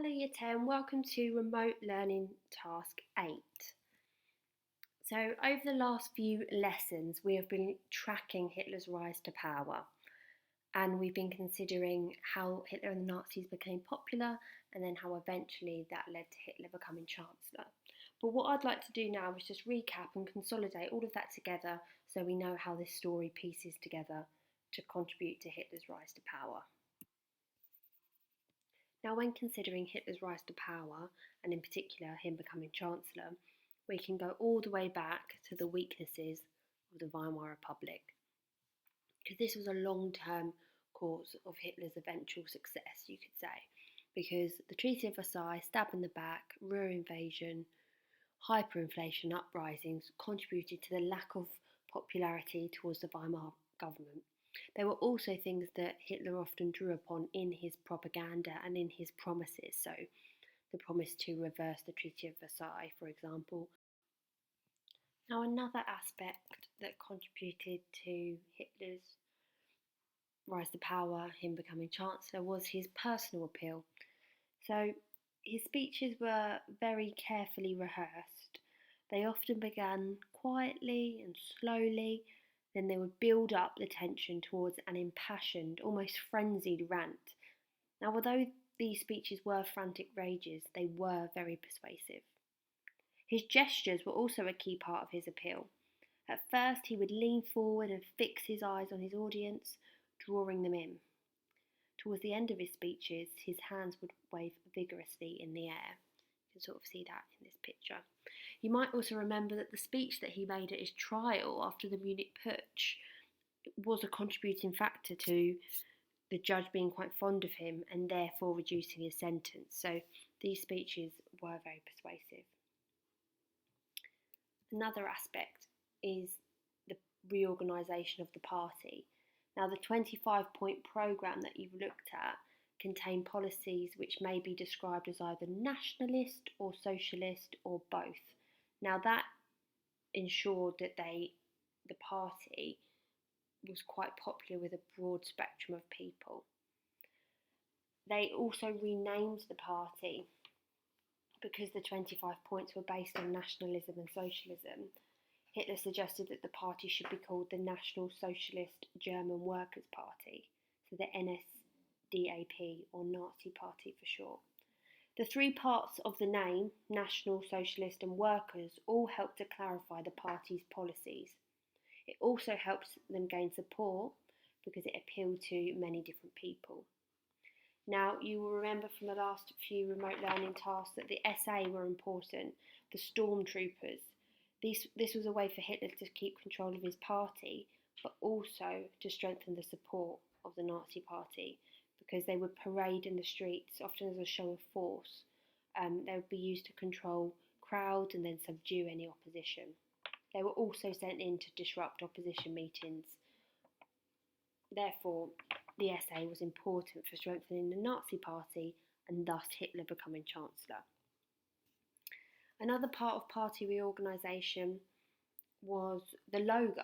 Hello Year 10, welcome to Remote Learning Task 8. So over the last few lessons we have been tracking Hitler's rise to power, and we've been considering how Hitler and the Nazis became popular and then how eventually that led to Hitler becoming Chancellor. But what I'd like to do now is just recap and consolidate all of that together so we know how this story pieces together to contribute to Hitler's rise to power. Now, when considering Hitler's rise to power, and in particular him becoming Chancellor, we can go all the way back to the weaknesses of the Weimar Republic, because this was a long-term cause of Hitler's eventual success, you could say, because the Treaty of Versailles, stab in the back, Ruhr invasion, hyperinflation, uprisings contributed to the lack of popularity towards the Weimar government. There were also things that Hitler often drew upon in his propaganda and in his promises. So, the promise to reverse the Treaty of Versailles, for example. Now, another aspect that contributed to Hitler's rise to power, him becoming Chancellor, was his personal appeal. So, his speeches were very carefully rehearsed. They often began quietly and slowly. Then they would build up the tension towards an impassioned, almost frenzied rant. Now, although these speeches were frantic rages, they were very persuasive. His gestures were also a key part of his appeal. At first, he would lean forward and fix his eyes on his audience, drawing them in. Towards the end of his speeches, his hands would wave vigorously in the air. You can sort of see that in this picture. You might also remember that the speech that he made at his trial after the Munich Putsch was a contributing factor to the judge being quite fond of him and therefore reducing his sentence. So these speeches were very persuasive. Another aspect is the reorganisation of the party. Now, the 25-point programme that you've looked at contain policies which may be described as either nationalist or socialist or both. Now, that ensured that the party was quite popular with a broad spectrum of people. They also renamed the party because the 25 points were based on nationalism and socialism. Hitler suggested that the party should be called the National Socialist German Workers' Party, so the NSDAP, or Nazi Party for short. The three parts of the name, National, Socialist and Workers, all help to clarify the party's policies. It also helps them gain support because it appealed to many different people. Now, you will remember from the last few remote learning tasks that the SA were important, the stormtroopers. This was a way for Hitler to keep control of his party, but also to strengthen the support of the Nazi Party, because they would parade in the streets, often as a show of force. They would be used to control crowds and then subdue any opposition. They were also sent in to disrupt opposition meetings. Therefore, the SA was important for strengthening the Nazi Party and thus Hitler becoming Chancellor. Another part of party reorganisation was the logo.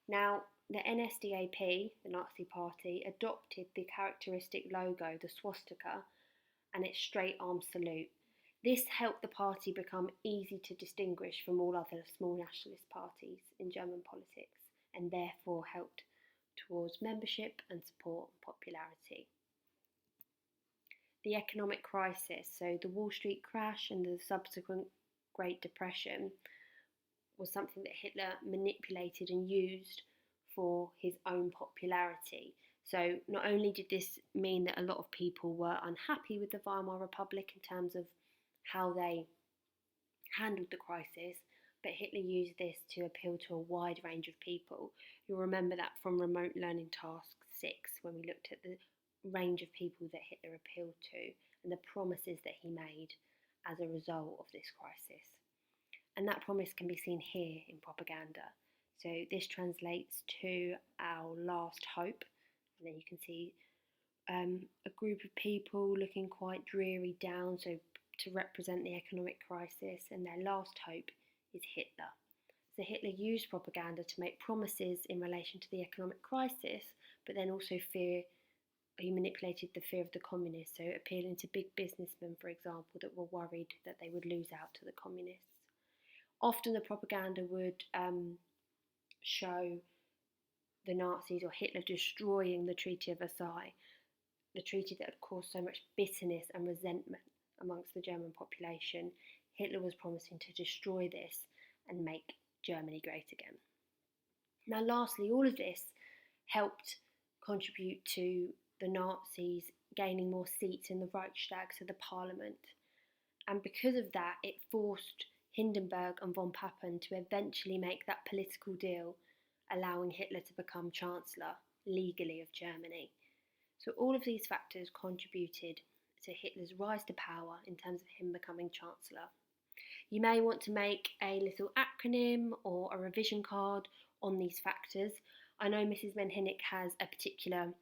Now, the NSDAP, the Nazi Party, adopted the characteristic logo, the swastika, and its straight arm salute. This helped the party become easy to distinguish from all other small nationalist parties in German politics, and therefore helped towards membership and support and popularity. The economic crisis, so the Wall Street crash and the subsequent Great Depression, was something that Hitler manipulated and used for his own popularity. So not only did this mean that a lot of people were unhappy with the Weimar Republic in terms of how they handled the crisis, but Hitler used this to appeal to a wide range of people. You'll remember that from Remote Learning Task 6, when we looked at the range of people that Hitler appealed to and the promises that he made as a result of this crisis. And that promise can be seen here in propaganda. So this translates to our last hope, and then you can see a group of people looking quite dreary down, so to represent the economic crisis, and their last hope is Hitler. So Hitler used propaganda to make promises in relation to the economic crisis, but then also fear he manipulated the fear of the communists, so appealing to big businessmen, for example, that were worried that they would lose out to the communists. Often the propaganda would show the Nazis or Hitler destroying the Treaty of Versailles, the treaty that had caused so much bitterness and resentment amongst the German population. Hitler was promising to destroy this and make Germany great again. Now, lastly, all of this helped contribute to the Nazis gaining more seats in the Reichstag, so the parliament. And because of that, it forced Hindenburg and von Papen to eventually make that political deal, allowing Hitler to become Chancellor legally of Germany. So all of these factors contributed to Hitler's rise to power in terms of him becoming Chancellor. You may want to make a little acronym or a revision card on these factors. I know Mrs. Menhinnick has a particular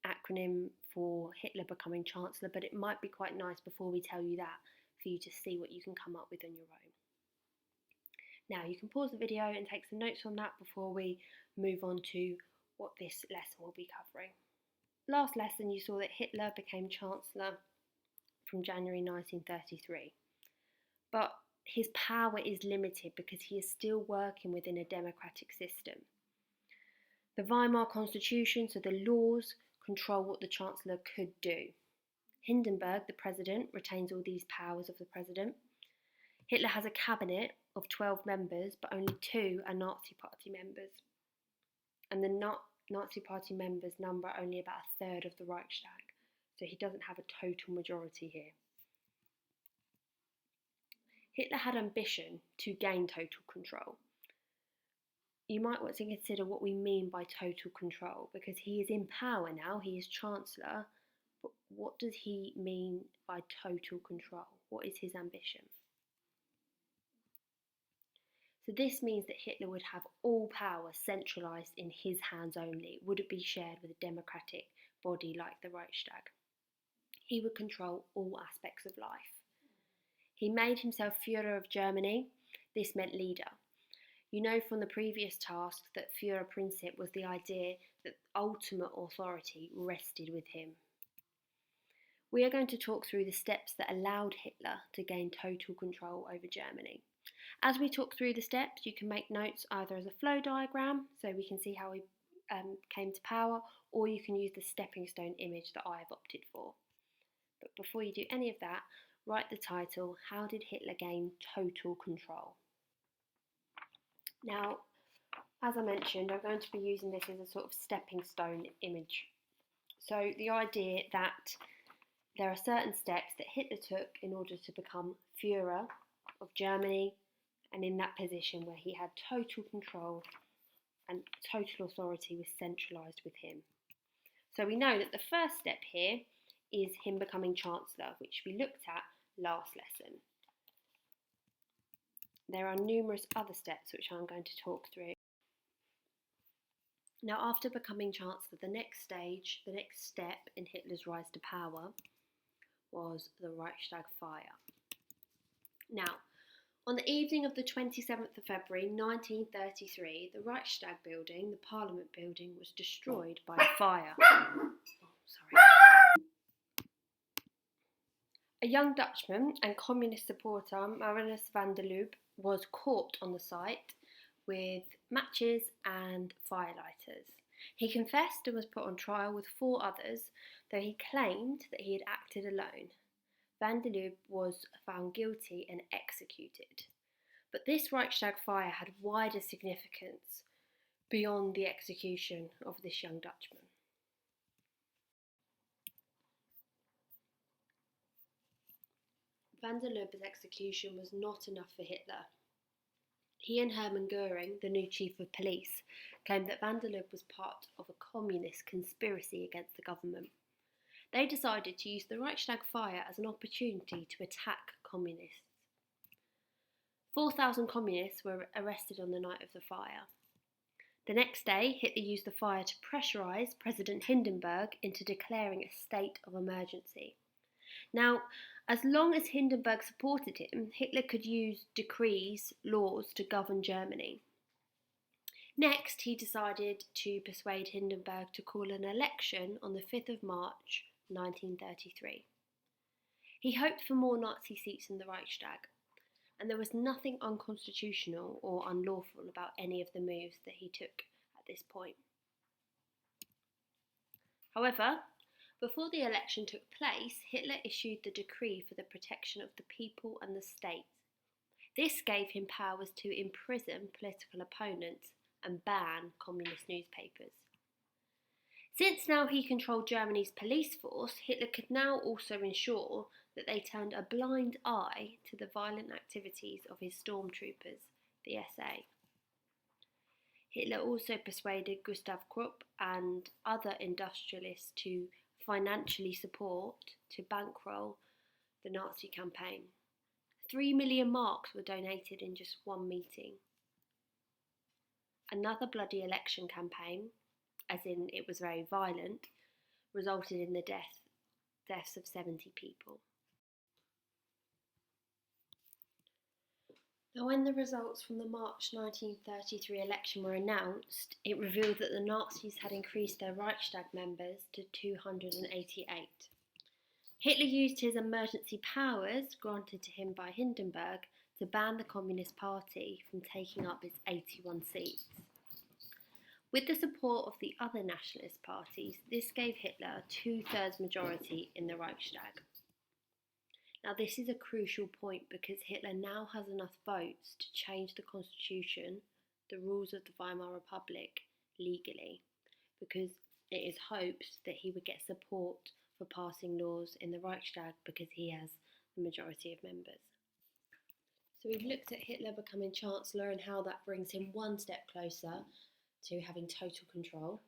acronym for Hitler becoming Chancellor, but it might be quite nice before we tell you that for you to see what you can come up with on your own. Now you can pause the video and take some notes on that before we move on to what this lesson will be covering. Last lesson you saw that Hitler became Chancellor from January 1933, but his power is limited because he is still working within a democratic system. The Weimar Constitution, so the laws, control what the Chancellor could do. Hindenburg, the president, retains all these powers of the president. Hitler has a cabinet of 12 members, but only 2 are Nazi Party members. And the Nazi Party members number only about a third of the Reichstag, so he doesn't have a total majority here. Hitler had ambition to gain total control. You might want to consider what we mean by total control, because he is in power now, he is Chancellor, but what does he mean by total control? What is his ambition? So this means that Hitler would have all power centralised in his hands only. Would it be shared with a democratic body like the Reichstag? He would control all aspects of life. He made himself Fuhrer of Germany. This meant leader. You know from the previous task that Führerprinzip was the idea that ultimate authority rested with him. We are going to talk through the steps that allowed Hitler to gain total control over Germany. As we talk through the steps, you can make notes either as a flow diagram, so we can see how he came to power, or you can use the stepping stone image that I have opted for. But before you do any of that, write the title, How Did Hitler Gain Total Control? Now, as I mentioned, I'm going to be using this as a sort of stepping stone image. So the idea that there are certain steps that Hitler took in order to become Führer of Germany, and in that position where he had total control and total authority was centralised with him. So we know that the first step here is him becoming Chancellor, which we looked at last lesson. There are numerous other steps which I'm going to talk through. Now, after becoming Chancellor, the next stage, the next step in Hitler's rise to power was the Reichstag fire. Now, on the evening of the 27th of February 1933, the Reichstag building, the Parliament building, was destroyed by a fire. A young Dutchman and communist supporter, Marinus van der Lubbe, was caught on the site with matches and firelighters. He confessed and was put on trial with 4 others, though he claimed that he had acted alone. Van der Lubbe was found guilty and executed. But this Reichstag fire had wider significance beyond the execution of this young Dutchman. Van der Lubbe's execution was not enough for Hitler. He and Hermann Göring, the new chief of police, claimed that van der Lubbe was part of a communist conspiracy against the government. They decided to use the Reichstag fire as an opportunity to attack communists. 4,000 communists were arrested on the night of the fire. The next day, Hitler used the fire to pressurise President Hindenburg into declaring a state of emergency. Now, as long as Hindenburg supported him, Hitler could use decrees, laws to govern Germany. Next, he decided to persuade Hindenburg to call an election on the 5th of March 1933. He hoped for more Nazi seats in the Reichstag, and there was nothing unconstitutional or unlawful about any of the moves that he took at this point. However, before the election took place, Hitler issued the decree for the protection of the people and the state. This gave him powers to imprison political opponents and ban communist newspapers. Since now he controlled Germany's police force, Hitler could now also ensure that they turned a blind eye to the violent activities of his stormtroopers, the SA. Hitler also persuaded Gustav Krupp and other industrialists to financially support, to bankroll the Nazi campaign. 3 million marks were donated in just one meeting. Another bloody election campaign, as in it was very violent, resulted in the deaths of 70 people. Now, when the results from the March 1933 election were announced, it revealed that the Nazis had increased their Reichstag members to 288. Hitler used his emergency powers granted to him by Hindenburg to ban the Communist Party from taking up its 81 seats. With the support of the other nationalist parties, this gave Hitler a 2/3 majority in the Reichstag. Now, this is a crucial point because Hitler now has enough votes to change the constitution, the rules of the Weimar Republic, legally, because it is hoped that he would get support for passing laws in the Reichstag because he has the majority of members. So we've looked at Hitler becoming Chancellor and how that brings him one step closer to having total control.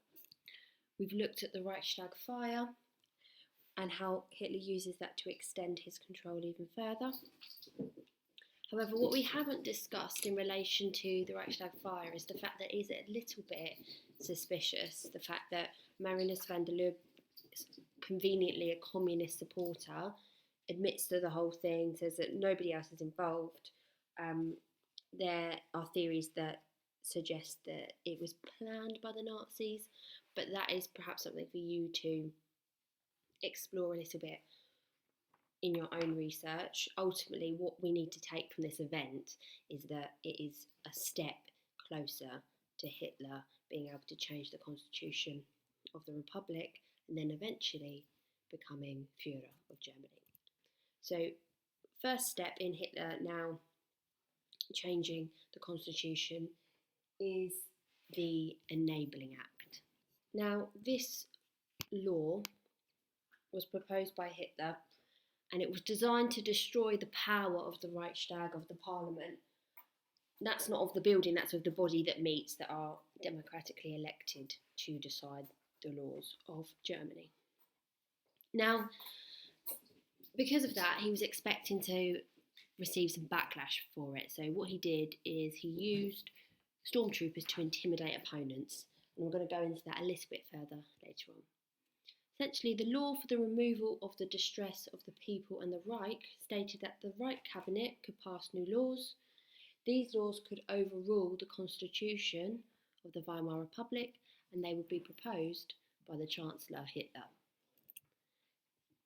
We've looked at the Reichstag fire and how Hitler uses that to extend his control even further. However, what we haven't discussed in relation to the Reichstag fire is the fact that is a little bit suspicious, the fact that Marinus van der Lubbe, conveniently a communist supporter, admits to the whole thing, says that nobody else is involved. There are theories that suggest that it was planned by the Nazis, but that is perhaps something for you to explore a little bit in your own research. Ultimately, what we need to take from this event is that it is a step closer to Hitler being able to change the constitution of the Republic and then eventually becoming Fuhrer of Germany. So, first step in Hitler now changing the constitution is the Enabling Act. Now, this law was proposed by Hitler and it was designed to destroy the power of the Reichstag, of the parliament. That's not of the building, that's of the body that meets, that are democratically elected to decide the laws of Germany. Now, because of that, he was expecting to receive some backlash for it. So what he did is he used stormtroopers to intimidate opponents. And I'm going to go into that a little bit further later on. Essentially, the law for the removal of the distress of the people and the Reich stated that the Reich cabinet could pass new laws. These laws could overrule the constitution of the Weimar Republic and they would be proposed by the Chancellor Hitler.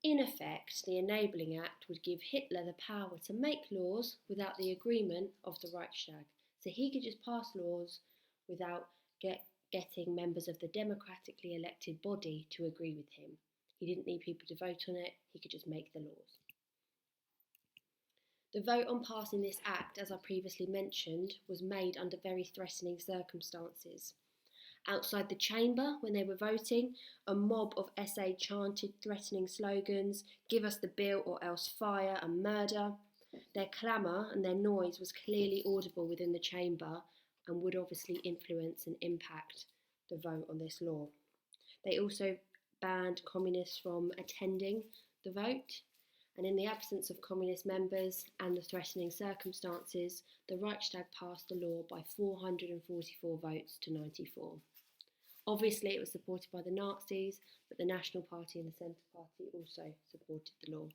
In effect, the Enabling Act would give Hitler the power to make laws without the agreement of the Reichstag. So he could just pass laws without getting members of the democratically elected body to agree with him. He didn't need people to vote on it, he could just make the laws. The vote on passing this act, as I previously mentioned, was made under very threatening circumstances. Outside the chamber, when they were voting, a mob of SA chanted threatening slogans, "Give us the bill or else fire and murder." Their clamour and their noise was clearly audible within the chamber and would obviously influence and impact the vote on this law. They also banned communists from attending the vote, and in the absence of communist members and the threatening circumstances, the Reichstag passed the law by 444 votes to 94. Obviously, it was supported by the Nazis, but the National Party and the Centre Party also supported the law.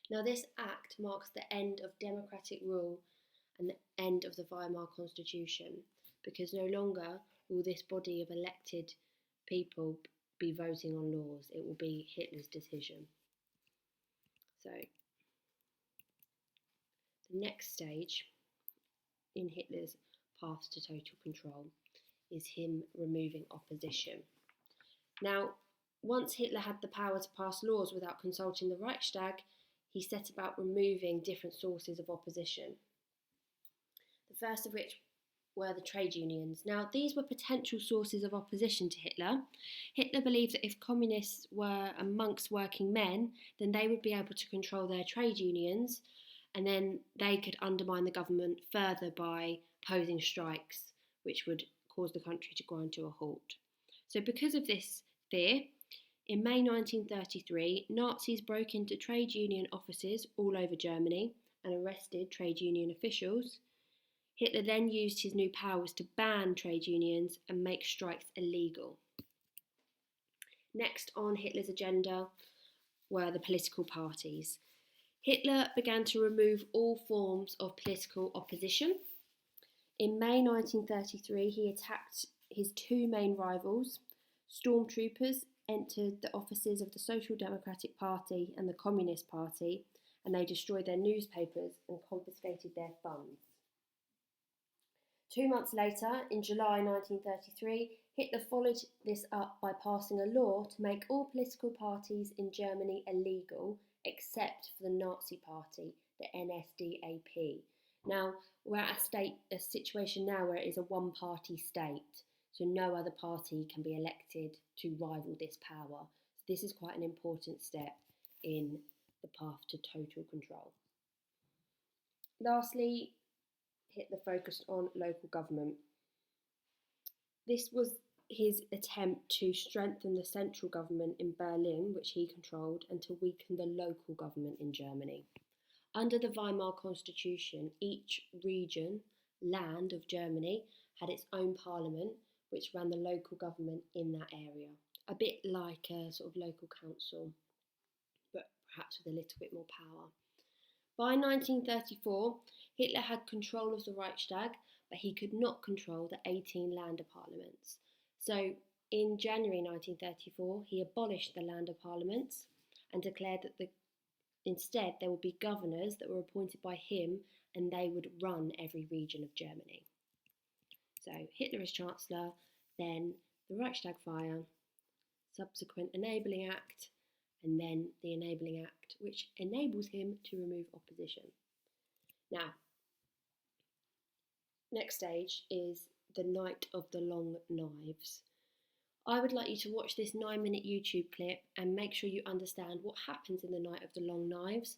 Now, this act marks the end of democratic rule and the end of the Weimar Constitution. because no longer will this body of elected people be voting on laws. It will be Hitler's decision. So the next stage in Hitler's path to total control is him removing opposition. Now, once Hitler had the power to pass laws without consulting the Reichstag, he set about removing different sources of opposition. The first of which were the trade unions. Now, these were potential sources of opposition to Hitler. Hitler believed that if communists were amongst working men, then they would be able to control their trade unions, and then they could undermine the government further by posing strikes, which would cause the country to grind to a halt. So because of this fear, in May 1933, Nazis broke into trade union offices all over Germany and arrested trade union officials. Hitler then used his new powers to ban trade unions and make strikes illegal. Next on Hitler's agenda were the political parties. Hitler began to remove all forms of political opposition. In May 1933, he attacked his two main rivals. Stormtroopers entered the offices of the Social Democratic Party and the Communist Party, and they destroyed their newspapers and confiscated their funds. 2 months later, in July 1933, Hitler followed this up by passing a law to make all political parties in Germany illegal, except for the Nazi Party, the NSDAP. Now, we're at a situation now where it is a one-party state, so no other party can be elected to rival this power. So this is quite an important step in the path to total control. Lastly, Hitler focused on local government. This was his attempt to strengthen the central government in Berlin, which he controlled, and to weaken the local government in Germany. Under the Weimar Constitution, each region, land of Germany, had its own parliament, which ran the local government in that area. A bit like a sort of local council, but perhaps with a little bit more power. By 1934, Hitler had control of the Reichstag, but he could not control the 18 Länder parliaments. So in January 1934, he abolished the Länder parliaments and declared that instead there would be governors that were appointed by him, and they would run every region of Germany. So Hitler as Chancellor, then the Reichstag fire, subsequent Enabling Act, and then the Enabling Act, which enables him to remove opposition. Now, next stage is the Night of the Long Knives. I would like you to watch this 9-minute YouTube clip and make sure you understand what happens in the Night of the Long Knives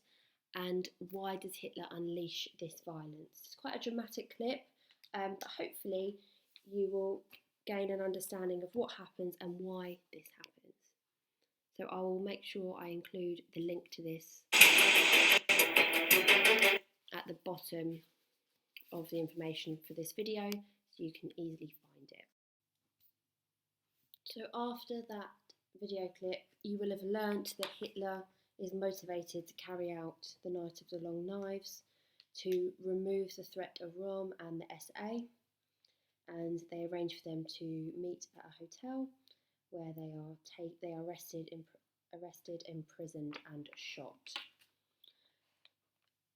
and why does Hitler unleash this violence. It's quite a dramatic clip, but hopefully you will gain an understanding of what happens and why this happens. So I will make sure I include the link to this at the bottom of the information for this video so you can easily find it. So after that video clip, you will have learnt that Hitler is motivated to carry out the Night of the Long Knives to remove the threat of Röhm and the SA, and they arrange for them to meet at a hotel where they are arrested, imprisoned and shot.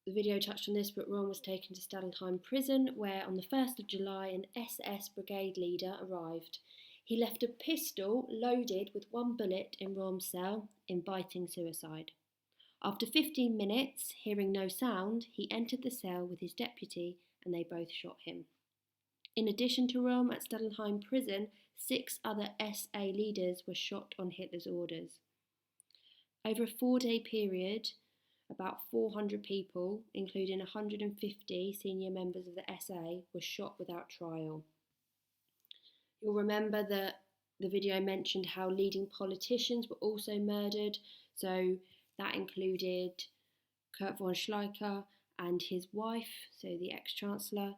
The video touched on this, but Röhm was taken to Stadelheim prison, where on the 1st of July an SS brigade leader arrived. He left a pistol loaded with 1 bullet in Röhm's cell, inviting suicide. After 15 minutes, hearing no sound, he entered the cell with his deputy and they both shot him. In addition to Röhm, at Stadelheim prison, 6 other SA leaders were shot on Hitler's orders. Over a 4-day period, about 400 people, including 150 senior members of the SA, were shot without trial. You'll remember that the video mentioned how leading politicians were also murdered, so that included Kurt von Schleicher and his wife, so the ex-Chancellor.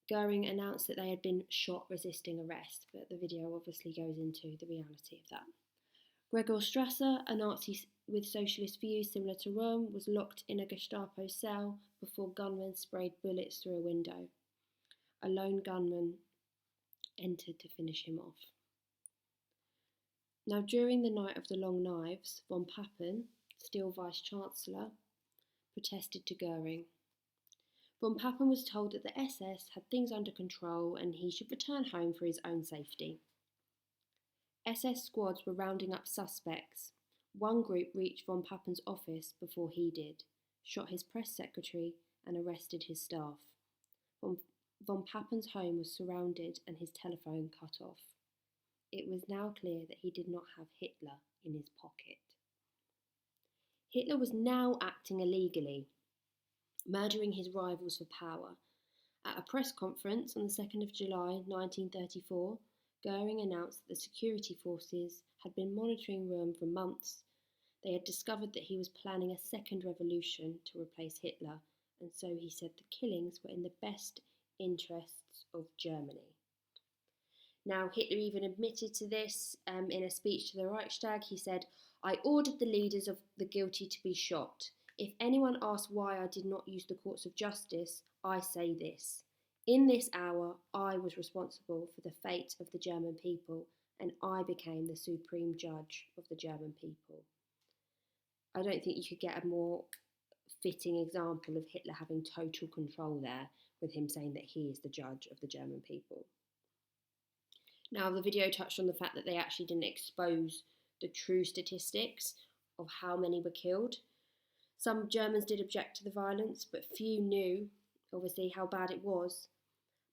Goering announced that they had been shot resisting arrest, but the video obviously goes into the reality of that. Gregor Strasser, a Nazi with socialist views similar to Röhm, was locked in a Gestapo cell before gunmen sprayed bullets through a window. a lone gunman entered to finish him off. Now, during the Night of the Long Knives, von Papen, still Vice-Chancellor, protested to Goering. Von Papen was told that the SS had things under control and he should return home for his own safety. SS squads were rounding up suspects. One group reached von Papen's office before he did, shot his press secretary and arrested his staff. Von Papen's home was surrounded and his telephone cut off. It was now clear that he did not have Hitler in his pocket. Hitler was now acting illegally, murdering his rivals for power. At a press conference on the 2nd of July 1934, Goering announced that the security forces had been monitoring Röhm for months. They had discovered that he was planning a second revolution to replace Hitler, and so he said the killings were in the best interests of Germany. Now, Hitler even admitted to this in a speech to the Reichstag. He said, "I ordered the leaders of the guilty to be shot. If anyone asks why I did not use the courts of justice, I say this. In this hour, I was responsible for the fate of the German people, and I became the supreme judge of the German people." I don't think you could get a more fitting example of Hitler having total control there, with him saying that he is the judge of the German people. Now, the video touched on the fact that they actually didn't expose the true statistics of how many were killed. Some Germans did object to the violence, but few knew, obviously, how bad it was.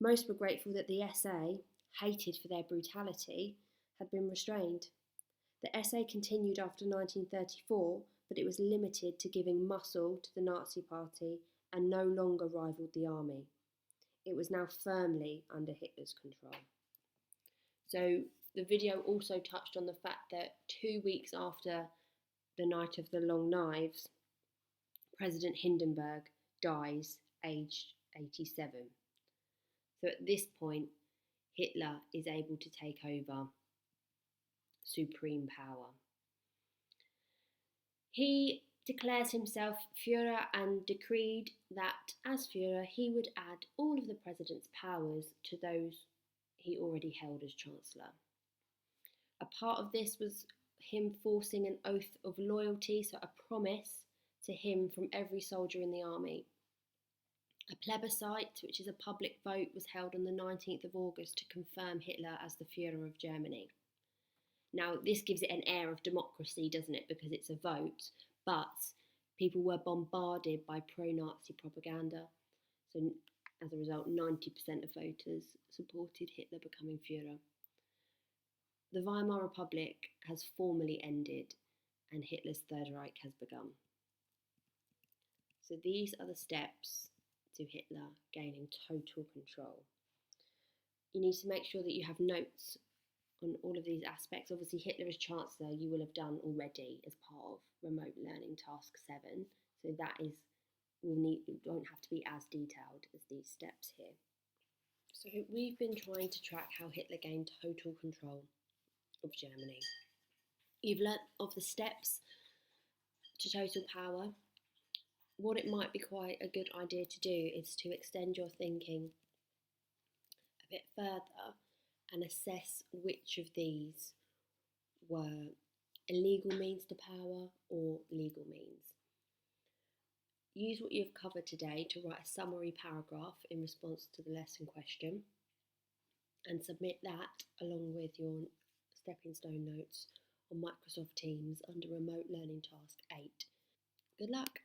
Most were grateful that the SA, hated for their brutality, had been restrained. The SA continued after 1934, but it was limited to giving muscle to the Nazi Party and no longer rivaled the army. It was now firmly under Hitler's control. So the video also touched on the fact that 2 weeks after the Night of the Long Knives, President Hindenburg dies, aged 87. So at this point, Hitler is able to take over supreme power. He declares himself Fuhrer and decreed that as Fuhrer he would add all of the president's powers to those he already held as Chancellor. A part of this was him forcing an oath of loyalty, so a promise to him from every soldier in the army. A plebiscite, which is a public vote, was held on the 19th of August to confirm Hitler as the Fuhrer of Germany. Now, this gives it an air of democracy, doesn't it, because it's a vote, but people were bombarded by pro-Nazi propaganda. So as a result, 90% of voters supported Hitler becoming Fuhrer. The Weimar Republic has formally ended and Hitler's Third Reich has begun. So these are the steps to Hitler gaining total control. You need to make sure that you have notes on all of these aspects. Obviously, Hitler as Chancellor you will have done already as part of Remote Learning Task 7. So that is, it won't have to be as detailed as these steps here. So we've been trying to track how Hitler gained total control of Germany. You've learnt of the steps to total power. What it might be quite a good idea to do is to extend your thinking a bit further and assess which of these were illegal means to power or legal means. Use what you've covered today to write a summary paragraph in response to the lesson question and submit that along with your stepping stone notes on Microsoft Teams under Remote Learning Task 8. Good luck!